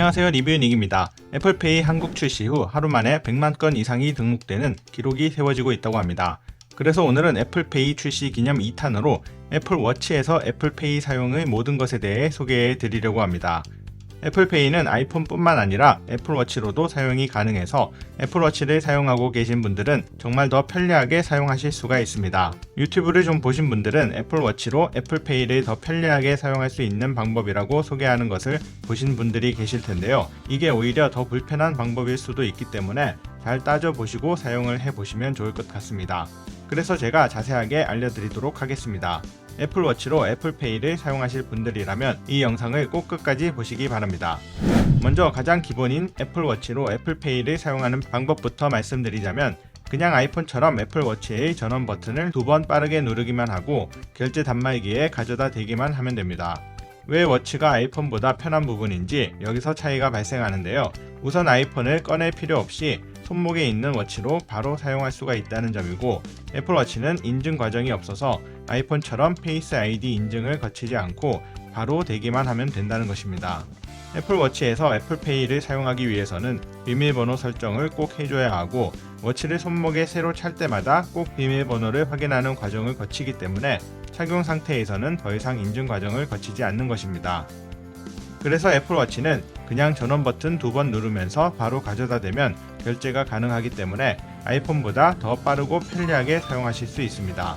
안녕하세요, 리뷰닉입니다. 애플페이 한국 출시 후 하루 만에 100만 건 이상이 등록되는 기록이 세워지고 있다고 합니다. 그래서 오늘은 애플페이 출시 기념 2탄으로 애플워치에서 애플페이 사용의 모든 것에 대해 소개해 드리려고 합니다. 애플페이는 아이폰뿐만 아니라 애플워치로도 사용이 가능해서 애플워치를 사용하고 계신 분들은 정말 더 편리하게 사용하실 수가 있습니다. 유튜브를 좀 보신 분들은 애플워치로 애플페이를 더 편리하게 사용할 수 있는 방법이라고 소개하는 것을 보신 분들이 계실 텐데요. 이게 오히려 더 불편한 방법일 수도 있기 때문에 잘 따져보시고 사용을 해보시면 좋을 것 같습니다. 그래서 제가 자세하게 알려드리도록 하겠습니다. 애플워치로 애플페이를 사용하실 분들이라면 이 영상을 꼭 끝까지 보시기 바랍니다. 먼저 가장 기본인 애플워치로 애플페이를 사용하는 방법부터 말씀드리자면 그냥 아이폰처럼 애플워치의 전원 버튼을 2번 빠르게 누르기만 하고 결제 단말기에 가져다 대기만 하면 됩니다. 왜 워치가 아이폰보다 편한 부분인지 여기서 차이가 발생하는데요. 우선 아이폰을 꺼낼 필요 없이 손목에 있는 워치로 바로 사용할 수가 있다는 점이고, 애플워치는 인증 과정이 없어서 아이폰처럼 페이스 아이디 인증을 거치지 않고 바로 대기만 하면 된다는 것입니다. 애플워치에서 애플페이를 사용하기 위해서는 비밀번호 설정을 꼭 해줘야 하고, 워치를 손목에 새로 찰 때마다 꼭 비밀번호를 확인하는 과정을 거치기 때문에 착용 상태에서는 더 이상 인증 과정을 거치지 않는 것입니다. 그래서 애플워치는 그냥 전원 버튼 2번 누르면서 바로 가져다 대면 결제가 가능하기 때문에 아이폰보다 더 빠르고 편리하게 사용하실 수 있습니다.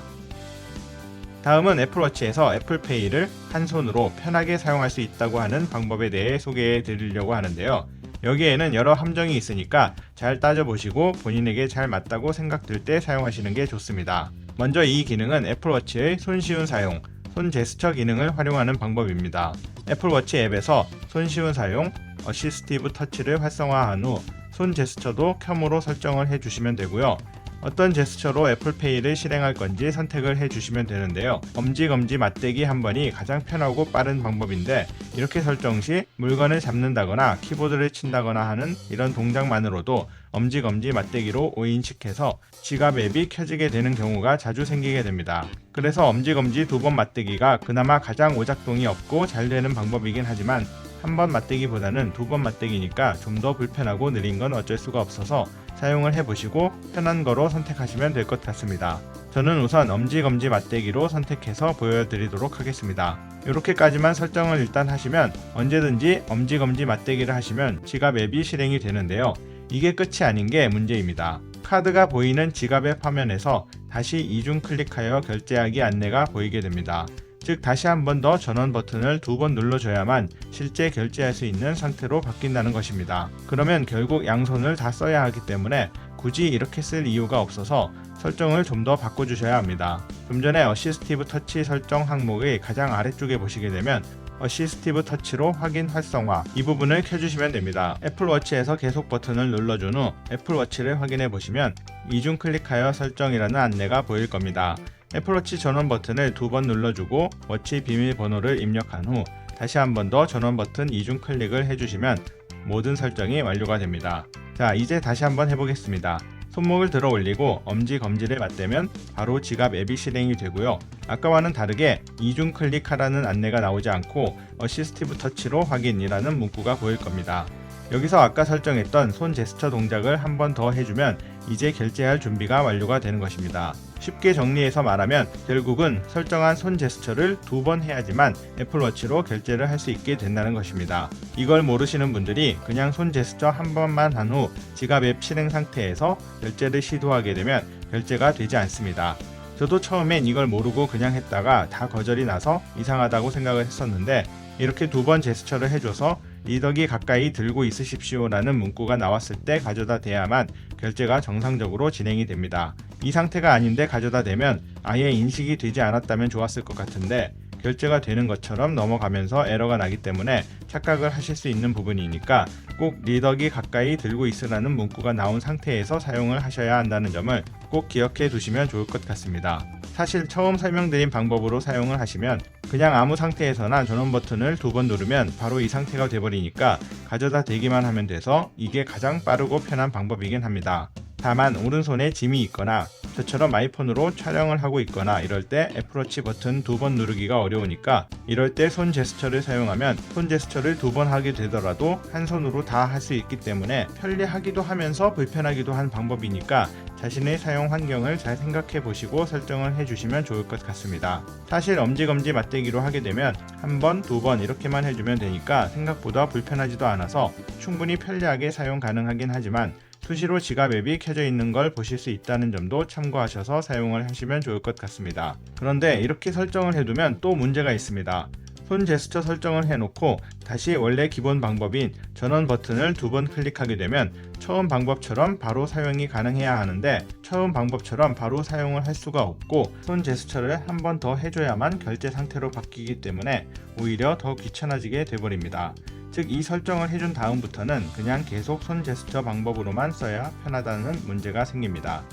다음은 애플워치에서 애플페이를 한 손으로 편하게 사용할 수 있다고 하는 방법에 대해 소개해 드리려고 하는데요. 여기에는 여러 함정이 있으니까 잘 따져보시고 본인에게 잘 맞다고 생각될 때 사용하시는 게 좋습니다. 먼저 이 기능은 애플워치의 손쉬운 사용, 손 제스처 기능을 활용하는 방법입니다. 애플워치 앱에서 손쉬운 사용, 어시스티브 터치를 활성화한 후 손 제스처도 켬으로 설정을 해주시면 되고요. 어떤 제스처로 애플페이를 실행할 건지 선택을 해주시면 되는데요. 엄지검지 맞대기 한 번이 가장 편하고 빠른 방법인데, 이렇게 설정 시 물건을 잡는다거나 키보드를 친다거나 하는 이런 동작만으로도 엄지검지 맞대기로 오인식해서 지갑 앱이 켜지게 되는 경우가 자주 생기게 됩니다. 그래서 엄지검지 2번 맞대기가 그나마 가장 오작동이 없고 잘 되는 방법이긴 하지만 한 번 맞대기보다는 2번 맞대기니까 좀 더 불편하고 느린 건 어쩔 수가 없어서 사용을 해보시고 편한 거로 선택하시면 될 것 같습니다. 저는 우선 엄지검지 맞대기로 선택해서 보여드리도록 하겠습니다. 이렇게까지만 설정을 일단 하시면 언제든지 엄지검지 맞대기를 하시면 지갑 앱이 실행이 되는데요. 이게 끝이 아닌 게 문제입니다. 카드가 보이는 지갑 앱 화면에서 다시 이중 클릭하여 결제하기 안내가 보이게 됩니다. 즉 다시 한 번 더 전원 버튼을 2번 눌러줘야만 실제 결제할 수 있는 상태로 바뀐다는 것입니다. 그러면 결국 양손을 다 써야 하기 때문에 굳이 이렇게 쓸 이유가 없어서 설정을 좀 더 바꿔주셔야 합니다. 좀 전에 어시스티브 터치 설정 항목의 가장 아래쪽에 보시게 되면 어시스티브 터치로 확인 활성화, 이 부분을 켜주시면 됩니다. 애플워치에서 계속 버튼을 눌러준 후 애플워치를 확인해 보시면 이중 클릭하여 설정이라는 안내가 보일 겁니다. 애플워치 전원 버튼을 2번 눌러주고 워치 비밀번호를 입력한 후 다시 한 번 더 전원 버튼 이중 클릭을 해주시면 모든 설정이 완료가 됩니다. 자, 이제 다시 한번 해보겠습니다. 손목을 들어 올리고 엄지 검지를 맞대면 바로 지갑 앱이 실행이 되고요. 아까와는 다르게 이중 클릭하라는 안내가 나오지 않고 어시스티브 터치로 확인이라는 문구가 보일 겁니다. 여기서 아까 설정했던 손 제스처 동작을 한 번 더 해주면 이제 결제할 준비가 완료가 되는 것입니다. 쉽게 정리해서 말하면 결국은 설정한 손 제스처를 2번 해야지만 애플워치로 결제를 할 수 있게 된다는 것입니다. 이걸 모르시는 분들이 그냥 손 제스처 한 번만 한 후 지갑 앱 실행 상태에서 결제를 시도하게 되면 결제가 되지 않습니다. 저도 처음엔 이걸 모르고 그냥 했다가 다 거절이 나서 이상하다고 생각을 했었는데, 이렇게 2번 제스처를 해줘서 리더기 가까이 들고 있으십시오 라는 문구가 나왔을 때 가져다 대야만 결제가 정상적으로 진행이 됩니다. 이 상태가 아닌데 가져다 대면 아예 인식이 되지 않았다면 좋았을 것 같은데 결제가 되는 것처럼 넘어가면서 에러가 나기 때문에 착각을 하실 수 있는 부분이니까 꼭 리더기 가까이 들고 있으라는 문구가 나온 상태에서 사용을 하셔야 한다는 점을 꼭 기억해 두시면 좋을 것 같습니다. 사실 처음 설명드린 방법으로 사용을 하시면 그냥 아무 상태에서나 전원 버튼을 2번 누르면 바로 이 상태가 돼버리니까 가져다 대기만 하면 돼서 이게 가장 빠르고 편한 방법이긴 합니다. 다만 오른손에 짐이 있거나 저처럼 아이폰으로 촬영을 하고 있거나 이럴 때 애플워치 버튼 2번 누르기가 어려우니까 이럴 때 손 제스처를 사용하면 손 제스처를 2번 하게 되더라도 한 손으로 다 할 수 있기 때문에 편리하기도 하면서 불편하기도 한 방법이니까 자신의 사용 환경을 잘 생각해 보시고 설정을 해주시면 좋을 것 같습니다. 사실 엄지검지 맞대기로 하게 되면 한 번, 2번 이렇게만 해주면 되니까 생각보다 불편하지도 않아서 충분히 편리하게 사용 가능하긴 하지만 수시로 지갑 앱이 켜져 있는 걸 보실 수 있다는 점도 참고하셔서 사용을 하시면 좋을 것 같습니다. 그런데 이렇게 설정을 해두면 또 문제가 있습니다. 손 제스처 설정을 해놓고 다시 원래 기본 방법인 전원 버튼을 2번 클릭하게 되면 처음 방법처럼 바로 사용이 가능해야 하는데 처음 방법처럼 바로 사용을 할 수가 없고 손 제스처를 한 번 더 해줘야만 결제 상태로 바뀌기 때문에 오히려 더 귀찮아지게 돼버립니다. 즉 이 설정을 해준 다음부터는 그냥 계속 손 제스처 방법으로만 써야 편하다는 문제가 생깁니다.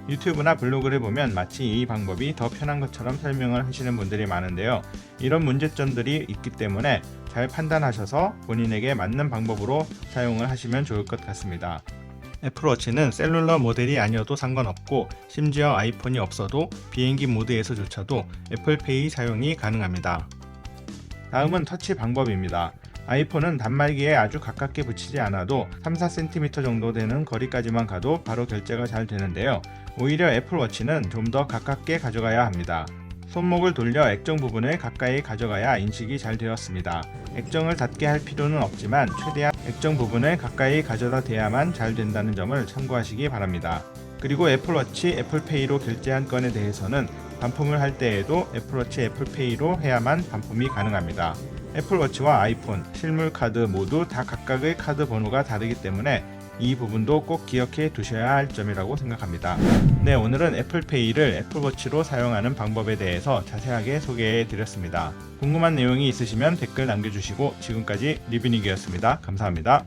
유튜브나 블로그를 보면 마치 이 방법이 더 편한 것처럼 설명을 하시는 분들이 많은데요. 이런 문제점들이 있기 때문에 잘 판단하셔서 본인에게 맞는 방법으로 사용을 하시면 좋을 것 같습니다. 애플워치는 셀룰러 모델이 아니어도 상관없고 심지어 아이폰이 없어도 비행기 모드에서조차도 애플페이 사용이 가능합니다. 다음은 터치 방법입니다. 아이폰은 단말기에 아주 가깝게 붙이지 않아도 3-4cm 정도 되는 거리까지만 가도 바로 결제가 잘 되는데요. 오히려 애플워치는 좀 더 가깝게 가져가야 합니다. 손목을 돌려 액정 부분을 가까이 가져가야 인식이 잘 되었습니다. 액정을 닿게 할 필요는 없지만 최대한 액정 부분을 가까이 가져다 대야만 잘 된다는 점을 참고하시기 바랍니다. 그리고 애플워치 애플페이로 결제한 건에 대해서는 반품을 할 때에도 애플워치 애플페이로 해야만 반품이 가능합니다. 애플워치와 아이폰, 실물 카드 모두 다 각각의 카드 번호가 다르기 때문에 이 부분도 꼭 기억해 두셔야 할 점이라고 생각합니다. 네, 오늘은 애플페이를 애플워치로 사용하는 방법에 대해서 자세하게 소개해 드렸습니다. 궁금한 내용이 있으시면 댓글 남겨주시고 지금까지 리뷰닉이었습니다. 감사합니다.